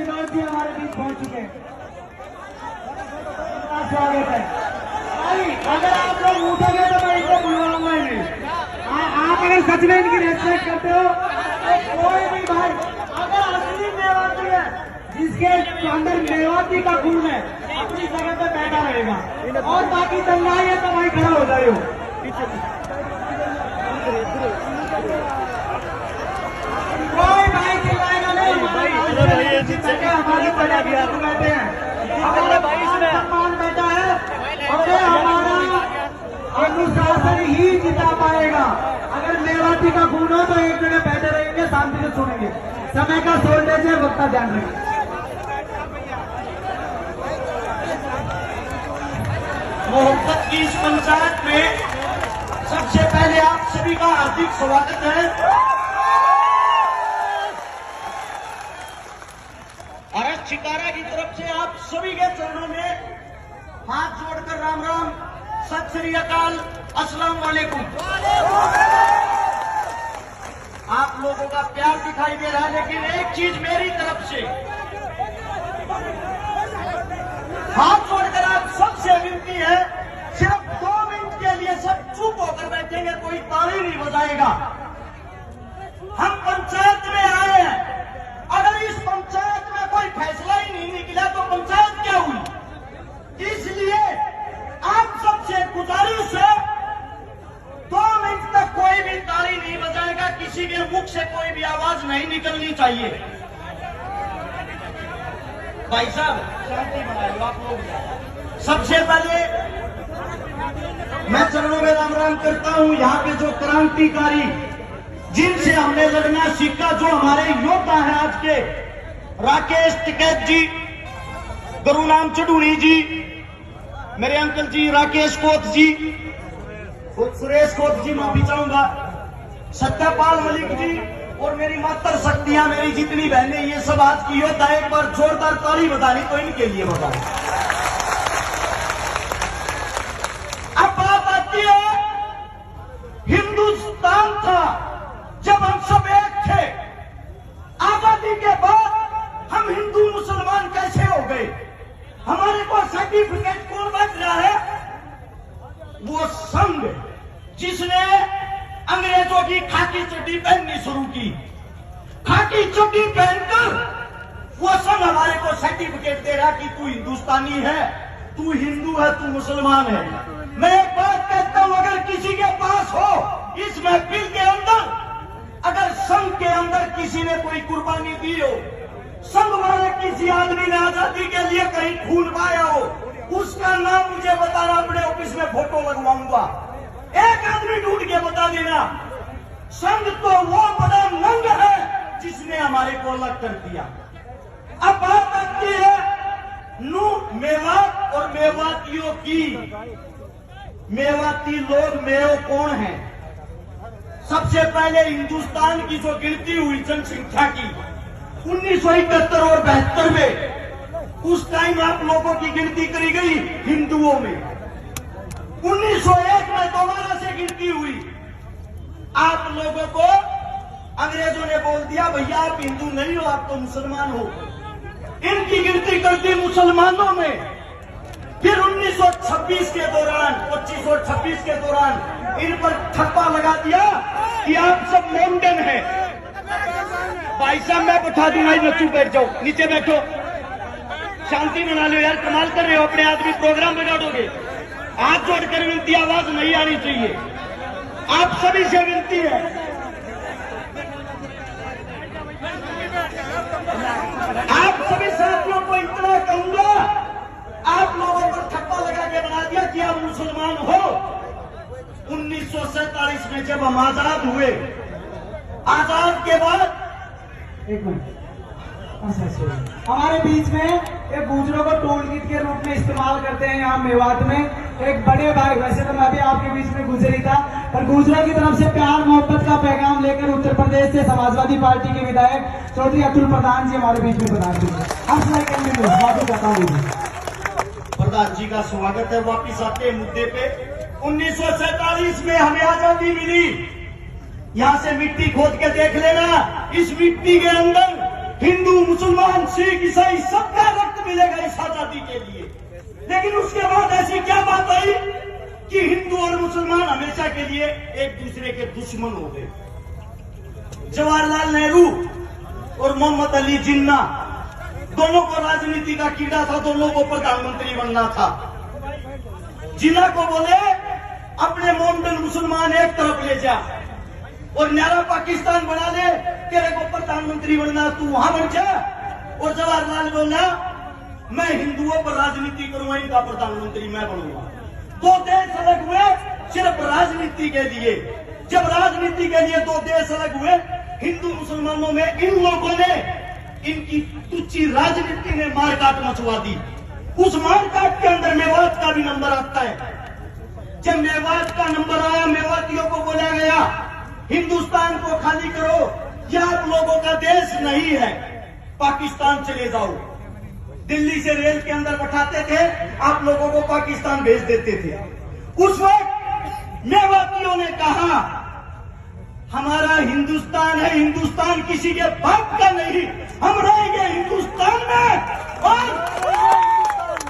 विनोद जी हमारे बीच पहुंच चुके हैं। स्वागत है भाई। अगर आप लोग उठोगे तो मैं इनको बुलवाऊंगा ही नहीं। आप अगर सच में इनकी रेस्पेक्ट करते हो तो कोई भी भाई अगर असली मेवाती है, जिसके अंदर मेवाती का खून है, अपनी जगह पे बैठा रहेगा और बाकी दंगाई है तो भाई खड़ा हो जाए। कोई भाई चिल्लाएगा नहीं, हमारे बैठे हैं, हमारा सम्मान बैठा है और हमारा अनुशासन ही जिता पाएगा। अगर मेवाती का खून हो तो एक जगह बैठे रहेंगे, शांति से सुनेंगे। समय का शॉर्टेज है, वक्त का ध्यान रखेंगे। मोहब्बत की इस पंचायत में सबसे पहले आप सभी का हार्दिक स्वागत है। अरस चिकारा की तरफ से आप सभी के चरणों में हाथ जोड़कर राम राम, सत श्री अकाल, अस्सलाम वालेकुम। आप लोगों का प्यार दिखाई दे रहा है, लेकिन एक चीज मेरी तरफ से हाथ जोड़कर आप सबसे विनती है, सिर्फ 2 मिनट के लिए सब चुप होकर बैठेंगे, कोई ताली नहीं बजाएगा। हम पंचायत में आए हैं, अगर इस पंचायत में कोई फैसला ही नहीं निकला तो पंचायत क्या हुई? इसलिए आप सबसे गुजारिश है, 2 मिनट तक कोई भी ताली नहीं बजाएगा, किसी के मुख से कोई भी आवाज नहीं निकलनी चाहिए। भाई साहब शांति बनाए आप लोग। सबसे पहले मैं चरणों में राम राम करता हूं। यहाँ पे जो क्रांतिकारी जिनसे हमने लड़ना सीखा, जो हमारे योद्धा हैं आज के, राकेश टिकैत जी, गुरुनाम चढ़ूरी जी, मेरे अंकल जी राकेश कोत जी, सुरेश कोत जी, माफी चाहूंगा, सत्यपाल मलिक जी और मेरी मातर शक्तियां, मेरी जितनी बहनें, ये सब आज की योद्धा। एक बार जोरदार ताली बतानी तो इनके लिए बताओ। अब बात आती है, हिंदुस्तान था जब हम सब एक थे, आजादी के बाद हम हिंदू मुसलमान कैसे हो गए? हमारे को सर्टिफिकेट कौन बच रहा है? वो संघ जिसने अंग्रेजों की खाकी चड्डी पहननी शुरू की, खाकी चड्डी पहनकर वो संघ हमारे को सर्टिफिकेट दे रहा कि तू हिंदुस्तानी है, तू हिंदू है, तू मुसलमान है। मैं एक बात कहता हूं, अगर किसी के पास हो इस महफिल के अंदर, अगर संघ के अंदर किसी ने कोई कुर्बानी दी हो, संघ वाले किसी आदमी ने आजादी के लिए कहीं खून पाया हो, उसका नाम मुझे बताना, अपने ऑफिस में फोटो लगवाऊंगा। एक आदमी ढूंढ के बता देना। संघ तो वो बड़ा नंग है जिसने हमारे को अलग कर दिया। अब बात आती है मेवात और मेवातियों की। मेवाती लोग मेव कौन है? सबसे पहले हिंदुस्तान की जो गिनती हुई जनसंख्या की 1971 और 72 में, उस टाइम आप लोगों की गिनती करी गई हिंदुओं में। 1901 में दोबारा से गिनती हुई। आप लोगों को अंग्रेजों ने बोल दिया, भैया आप हिंदू नहीं हो, आप तो मुसलमान हो। इनकी गिनती कर दी मुसलमानों में। फिर 1926 के दौरान, 25 और 26 के दौरान इन पर ठप्पा लगा दिया कि आप सब मॉडर्न हैं। भाई साहब मैं बैठा दूंगा, बच्चों बैठ जाओ, नीचे बैठो, शांति बना लो यार, कमाल कर रहे हो, अपने आदमी प्रोग्राम बिगाड़ोगे। हाथ जोड़कर विनती, आवाज नहीं आनी चाहिए, आप सभी से विनती है। आप सभी साथियों को इतना कहूंगा, आप लोगों को ठप्पा लगा के बना दिया कि आप मुसलमान हो। 1947 में जब हम आजाद हुए, आजाद के बाद एक मिनट, हमारे बीच में एक गुजरों को टोल किट के रूप में इस्तेमाल करते हैं यहाँ मेवात में। एक बड़े भाई, वैसे तो मैं भी आपके बीच में गुजरी था, पर गुजरों की तरफ से प्यार मोहब्बत का पैगाम लेकर उत्तर प्रदेश से समाजवादी पार्टी के विधायक चौधरी अतुल प्रधान जी हमारे बीच में पधार चुके हैं। प्रधान जी का स्वागत है। वापिस आते हैं मुद्दे पे। 1947 में हमें आजादी मिली। यहाँ से मिट्टी खोद के देख लेना, इस मिट्टी के अंदर हिंदू मुसलमान सिख ईसाई सबका रक्त मिलेगा इस आजादी के लिए। लेकिन उसके बाद ऐसी क्या बात आई कि हिंदू और मुसलमान हमेशा के लिए एक दूसरे के दुश्मन हो गए। जवाहरलाल नेहरू और मोहम्मद अली जिन्ना दोनों को राजनीति का कीड़ा था, दोनों को प्रधानमंत्री बनना था। जिन्ना को बोले अपने मोमडन मुसलमान एक तरफ ले जा और न्यारा पाकिस्तान बना ले, तेरे को प्रधानमंत्री बनना, तू वहां बन जा। और जवाहरलाल बोला मैं हिंदुओं पर राजनीति करूंगा, इनका प्रधानमंत्री मैं बनूंगा। दो देश अलग हुए सिर्फ राजनीति के लिए। जब राजनीति के लिए दो देश अलग हुए, हिंदू मुसलमानों में इन लोगों ने, इनकी तुच्छी राजनीति ने मारकाट मचवा दी। उस मारकाट के अंदर मेवात का भी नंबर आता है। जब मेवात का नंबर आया, मेवातियों को बोला गया हिंदुस्तान को खाली करो, यह आप लोगों का देश नहीं है, पाकिस्तान चले जाओ। दिल्ली से रेल के अंदर बैठाते थे, आप लोगों को पाकिस्तान भेज देते थे। उस वक्त मेवातियों ने कहा हमारा हिंदुस्तान है, हिंदुस्तान किसी के बाप का नहीं, हम रहेंगे हिंदुस्तान में। और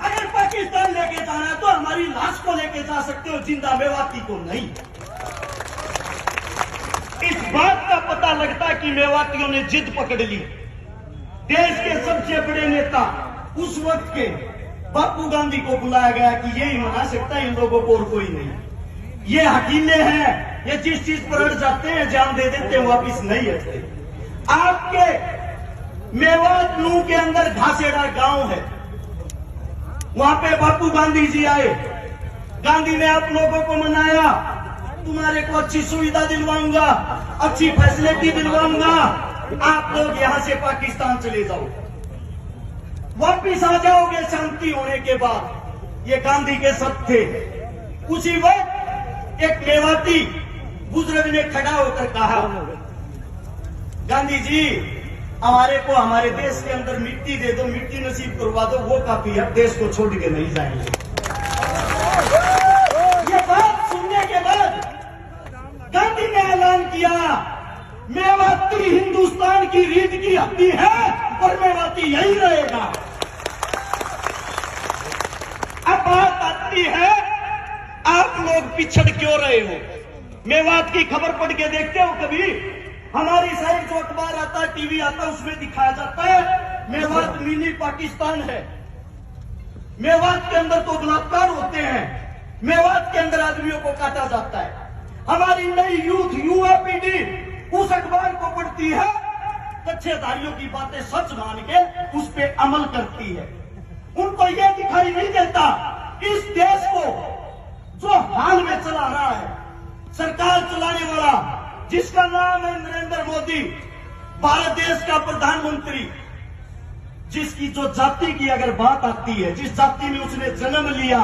अगर पाकिस्तान लेके जाना है तो हमारी लाश को लेके जा सकते हो, जिंदा मेवाती को नहीं। इस बात का पता लगता है कि मेवातियों ने जिद पकड़ ली। देश के सबसे बड़े नेता उस वक्त के बापू गांधी को बुलाया गया कि यही मना सकता है, इन लोगों को और कोई नहीं। ये हकीले हैं, ये जिस चीज पर अड़ जाते हैं जान दे देते हैं, वापिस नहीं हटते। आपके मेवात नू के अंदर घासेड़ा गांव है, वहां पे बापू गांधी जी आए। गांधी ने आप लोगों को मनाया, तुम्हारे को अच्छी सुविधा दिलवाऊंगा, अच्छी फैसिलिटी दिलवाऊंगा, आप लोग यहां से पाकिस्तान चले जाओ, वापिस आ जाओगे शांति होने के बाद। ये गांधी के शब्द थे। उसी वक्त एक मेवाती बुजुर्ग ने खड़ा होकर कहा गांधी जी हमारे को हमारे देश के अंदर मिट्टी दे दो, मिट्टी नसीब करवा दो, वो काफी है, देश को छोड़ के नहीं जाएंगे। ये बात सुनने के बाद गांधी ने ऐलान किया मेवाती हिंदुस्तान की रीढ़ की हड्डी है और मेवाती यही रहेगा। अब बात आती है आप लोग पिछड़ क्यों रहे हो? मेवात की खबर पढ़ के देखते हो कभी? हमारी साइड जो अखबार आता है, टीवी आता है, उसमें दिखाया जाता है मेवात मिनी पाकिस्तान है। मेवात के अंदर तो बलात्कार होते हैं, मेवात के अंदर आदमियों को काटा जाता है। हमारी नई यूथ युवा पीढ़ी उस अखबार को पढ़ती है, कच्छेधारियों की बातें सच मान के उस पे अमल करती है। उनको यह दिखाई नहीं देता इस देश को जो हाल में चला रहा है, सरकार चलाने वाला जिसका नाम है नरेंद्र मोदी, भारत देश का प्रधानमंत्री, जिसकी जो जाति की अगर बात आती है, जिस जाति में उसने जन्म लिया,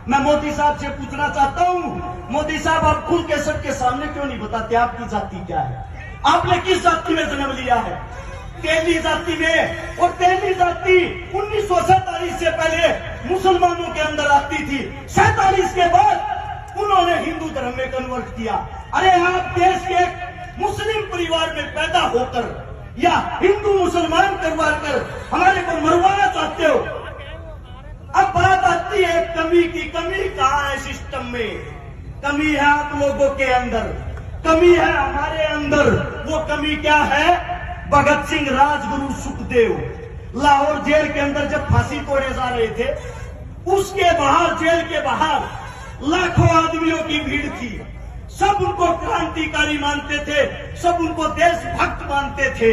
मैं मोदी साहब से पूछना चाहता हूं, मोदी साहब आप खुल के सबके सामने क्यों नहीं बताते आपकी जाति क्या है? आपने किस जाति में जन्म लिया है? तेली जाति में। और तेली जाति 1947 से पहले मुसलमानों के अंदर आती थी, 47 के बाद उन्होंने हिंदू धर्म में कन्वर्ट किया। अरे आप देश के मुस्लिम परिवार में पैदा होकर या हिंदू मुसलमान करवा कर हमारे को मरवाना चाहते हो। अब बात आती है कमी की। कमी कहाँ है सिस्टम में? कमी है आप लोगों के अंदर, कमी है हमारे अंदर। वो कमी क्या है? भगत सिंह, राजगुरु, सुखदेव लाहौर जेल के अंदर जब फांसी तोड़े जा रहे थे, उसके बाहर, जेल के बाहर लाखों आदमियों की भीड़ थी। सब उनको क्रांतिकारी मानते थे, सब उनको देशभक्त मानते थे।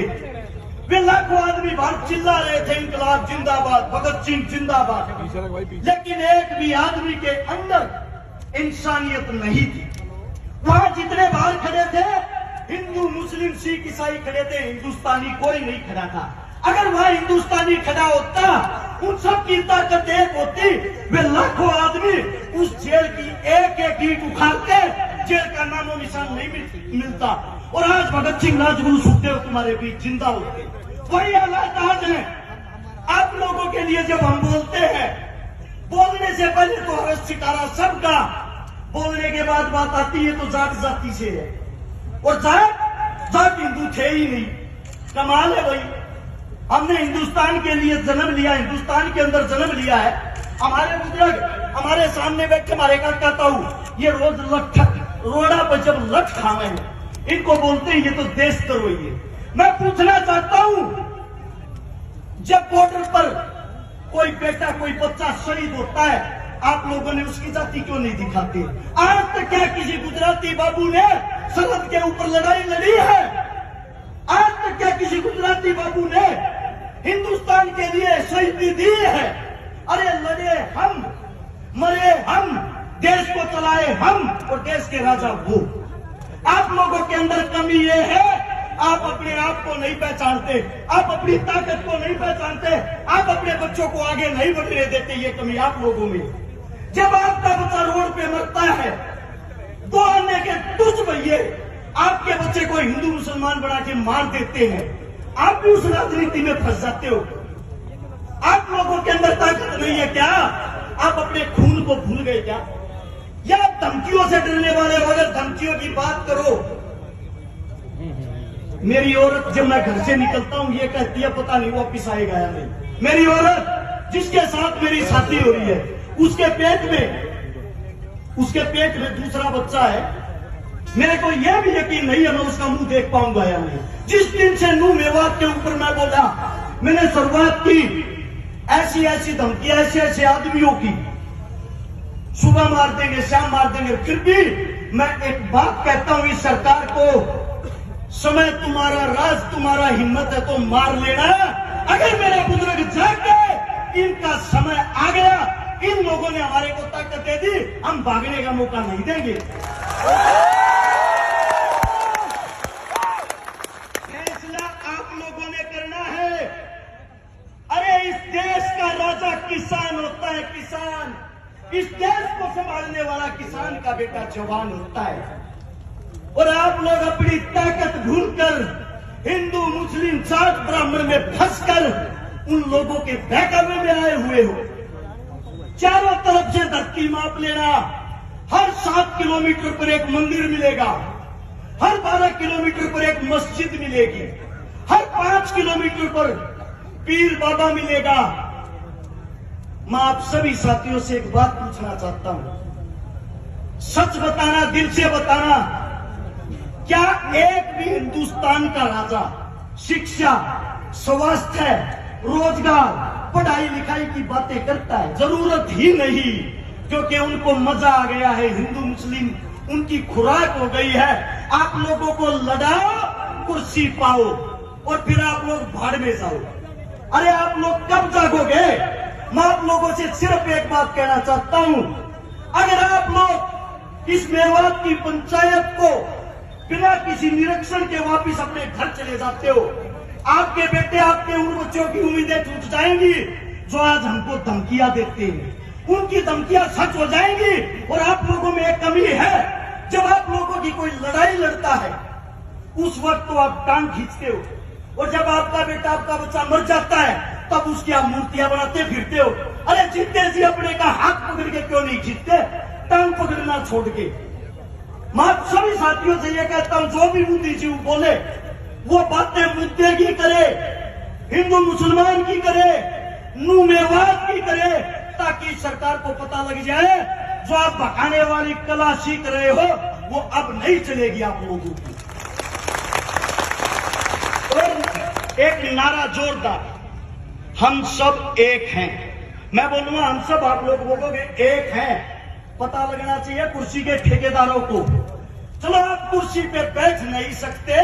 वे लाखों आदमी बाहर चिल्ला रहे थे इंकलाब जिंदाबाद, भगत सिंह जिंदाबाद। लेकिन एक भी आदमी के अंदर इंसानियत नहीं थी। वहां जितने बाहर खड़े थे, हिंदू, मुस्लिम, सिख, ईसाई खड़े थे, हिंदुस्तानी कोई नहीं खड़ा था। अगर वहां हिंदुस्तानी खड़ा होता, उन सब की ताकत एक होती, वे लाखों आदमी उस जेल की एक एक ईंट उखाड़ते, जेल का नामो निशान नहीं मिलता। और आज भगत सिंह, राजगुरु, सुखदेव तुम्हारे बीच जिंदा होते। वही हालात आज है आप लोगों के लिए। जब हम बोलते हैं, बोलने से पहले तो हर्ष शिकारा सबका, बोलने के बाद बात आती है तो जात जाति से है। और जाट हिंदू थे ही नहीं। कमाल है भाई, हमने हिंदुस्तान के लिए जन्म लिया, हिंदुस्तान के अंदर जन्म लिया है। हमारे बुजुर्ग हमारे सामने बैठे हमारे काका ताऊ, ये रोज रोड़ा पर जब लठ खावे हैं, इनको बोलते हैं ये तो देशद्रोही है। मैं पूछना चाहता हूं, जब बॉर्डर पर कोई बेटा कोई बच्चा शहीद होता है, आप लोगों ने उसकी जाति क्यों नहीं दिखाते? आज तक क्या किसी गुजराती बाबू ने सरहद के ऊपर लड़ाई लड़ी है? आज तक क्या किसी गुजराती बाबू ने हिंदुस्तान के लिए शहीदी दी है? अरे लड़े हम, मरे हम, देश को चलाए हम और देश के राजा वो। आप लोगों के अंदर कमी ये है, आप अपने आप को नहीं पहचानते, आप अपनी ताकत को नहीं पहचानते, आप अपने बच्चों को आगे नहीं बढ़ने देते। ये कमी आप लोगों में। जब आपका बच्चा रोड पे मरता है, 2 आने के तुझ भैये आपके बच्चे को हिंदू मुसलमान बना के मार देते हैं, आप भी उस राजनीति में फंस जाते हो। आप लोगों के अंदर ताकत नहीं है क्या? आप अपने खून को भूल गए क्या? या आप धमकियों से डरने वाले हो? अगर धमकियों की बात करो, मेरी औरत जब मैं घर से निकलता हूं ये कहती है पता नहीं वापिस आएगा या नहीं। मेरी औरत जिसके साथ मेरी शादी हो रही है, उसके पेट में दूसरा बच्चा है, मेरे को यह भी यकीन नहीं है मैं उसका मुंह देख पाऊंगा या नहीं। जिस दिन से नूह मेवात के ऊपर मैं बोला, मैंने शुरुआत की, ऐसी ऐसी धमकी ऐसे ऐसे आदमियों की, सुबह मार देंगे शाम मार देंगे, फिर भी मैं एक बात कहता हूं इस सरकार को, समय तुम्हारा राज तुम्हारा हिम्मत है तो मार लेना। अगर मेरे बुजुर्ग जाग गए, इनका समय आ गया, इन लोगों ने हमारे को ताकत दे दी, हम भागने का मौका नहीं देंगे। फैसला आप लोगों ने करना है। अरे इस देश का राजा किसान होता है, किसान। इस देश को संभालने वाला किसान का बेटा जवान होता है। और आप लोग अपनी ताकत भूलकर हिंदू मुस्लिम जाट ब्राह्मण में फंसकर उन लोगों के बहकावे में आए हुए हो। चारों तरफ से धरती माप लेना, हर 7 किलोमीटर पर एक मंदिर मिलेगा, हर 12 किलोमीटर पर एक मस्जिद मिलेगी, हर 5 किलोमीटर पर पीर बाबा मिलेगा। मैं आप सभी साथियों से एक बात पूछना चाहता हूं, सच बताना, दिल से बताना, क्या एक भी हिंदुस्तान का राजा शिक्षा, स्वास्थ्य, रोजगार, पढ़ाई लिखाई की बातें करता है? जरूरत ही नहीं, क्योंकि उनको मजा आ गया है। हिंदू मुस्लिम उनकी खुराक हो गई है। आप लोगों को लड़ाओ, कुर्सी पाओ और फिर आप लोग भाड़ में जाओ। अरे आप लोग कब जागोगे? मैं आप लोगों से सिर्फ एक बात कहना चाहता हूं, अगर आप लोग इस मेवात की पंचायत को बिना किसी निरीक्षण के वापिस अपने घर चले जाते हो, आपके बेटे आपके उन बच्चों की उम्मीदें टूट जाएंगी जो आज हमको धमकियां देते हैं। उनकी धमकियां सच हो जाएंगी। और आप लोगों में एक कमी है, जब आप लोगों की कोई लड़ाई लड़ता है उस वक्त तो आप टांग खींचते हो, और जब आपका बेटा आपका बच्चा मर जाता है तब उसकी आप मूर्तियां बनाते फिरते हो। अरे जीते जी अपने का हाथ पकड़ के क्यों नहीं खींचते, टांग पकड़ना छोड़ के? मैं सभी साथियों से ये कहता हूं, जो भी बुद्धिजीवी बोले वो बातें मुद्दे की करे, हिंदू मुसलमान की करे, नूह मेवात की करे, ताकि सरकार को पता लग जाए जो आप भगाने वाली कला सीख रहे हो वो अब नहीं चलेगी आप लोगों की। और एक नारा जोरदार, हम सब एक हैं। मैं बोलूंगा हम सब, आप लोग बोलोगे एक हैं। पता लगना चाहिए कुर्सी के ठेकेदारों को। चलो आप कुर्सी पे बैठ नहीं सकते,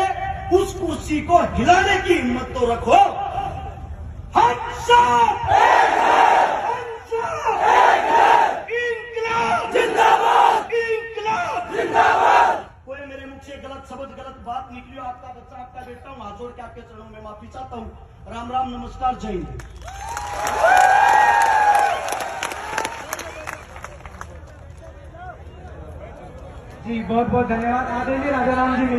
उस कुर्सी को हिलाने की हिम्मत तो रखो। हम सब इंकलाब जिंदाबाद, इंकलाब जिंदाबाद। कोई मेरे मुख से गलत शब्द गलत बात निकली, आपका बच्चा आपका बेटा हूं, हाथ जोड़ के आपके चरणों में माफी चाहता हूं। राम राम, नमस्कार, जय हिंद। जी बहुत बहुत धन्यवाद। आदरणीय राजा राम जी।